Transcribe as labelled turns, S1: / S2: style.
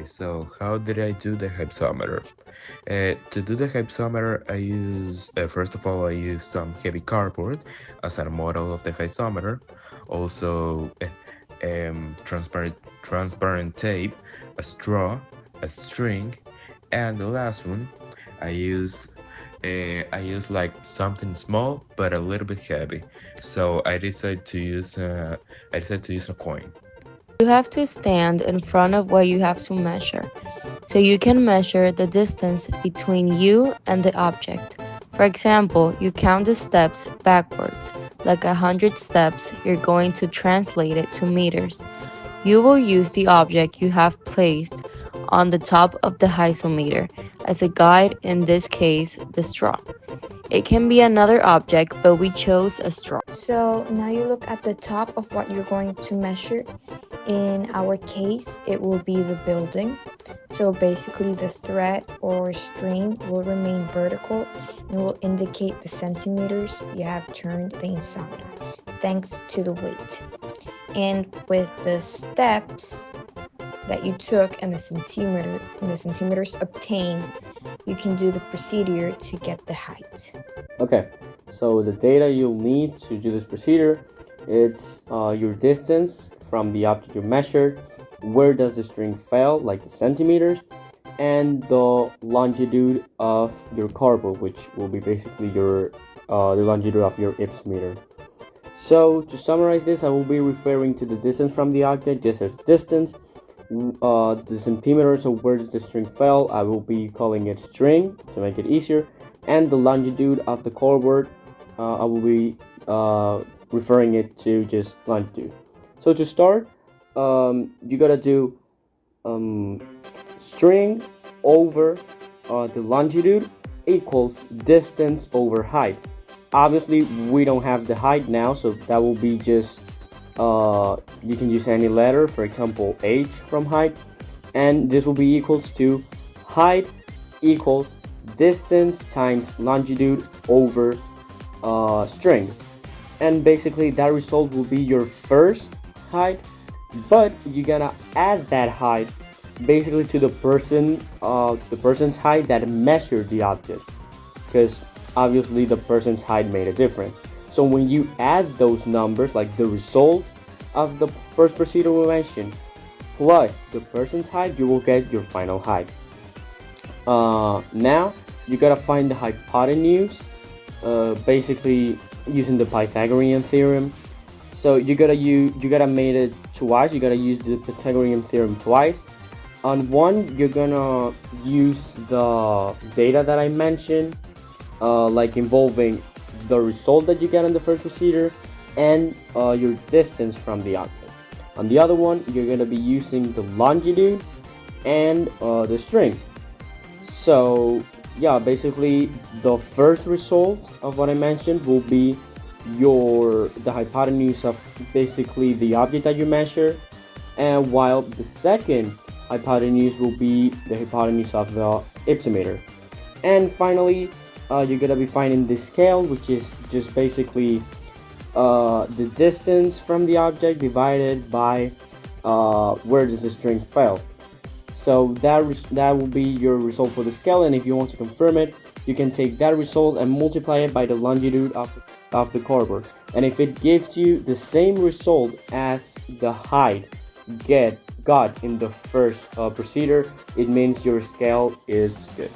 S1: So how did I do the hypsometer? To do the hypsometer, I use, first of all, I use some heavy cardboard as a model of the hypsometer. Also, transparent tape, a straw, a string, and the last one, I use I use like something small but a little bit heavy. So I decided to use a coin.
S2: You have to stand in front of what you have to measure, so you can measure the distance between you and the object. For example, you count the steps backwards, like 100 steps, you're going to translate it to meters. You will use the object you have placed on the top of the hypsometer as a guide, in this case, the straw. It can be another object, but we chose a straw.
S3: So now you look at the top of what you're going to measure. In our case, it will be the building. So basically the thread or string will remain vertical and will indicate the centimeters you have turned the insometer, thanks to the weight. And with the steps that you took and the centimeters obtained, you can do the procedure to get the height.
S4: Okay, so the data you'll need to do this procedure, it's your distance from the object you measured, where does the string fall, like the centimeters, and the longitude of your cardboard, which will be basically your the longitude of your hypsometer. So to summarize this, I will be referring to the distance from the object just as distance. The centimeters of where does the string fall, I will be calling it string to make it easier, and the longitude of the cardboard, I will be referring it to just longitude. So to start, you gotta do string over the longitude equals distance over height. Obviously, we don't have the height now, so that will be just you can use any letter, for example, H from height, and this will be equals to height equals distance times longitude over string, and basically that result will be your first height, but you're gonna add that height basically to the person's height that measured the object, because obviously the person's height made a difference. So when you add those numbers, like the result of the first procedure we mentioned plus the person's height, you will get your final height. Now you gotta find the hypotenuse, basically using the Pythagorean theorem. So you gotta make it twice. You gotta use the Pythagorean theorem twice. On one, you're gonna use the data that I mentioned, like involving the result that you get in the first procedure and your distance from the object. On the other one, you're gonna be using the longitude and the string. So yeah, basically the first result of what I mentioned will be the hypotenuse of basically the object that you measure, and while the second hypotenuse will be the hypotenuse of the hypsometer. And finally, you're gonna be finding the scale, which is just basically the distance from the object divided by where does the string fall. So that will be your result for the scale, and if you want to confirm it, you can take that result and multiply it by the longitude of the cardboard. And if it gives you the same result as the height got in the first procedure, it means your scale is good.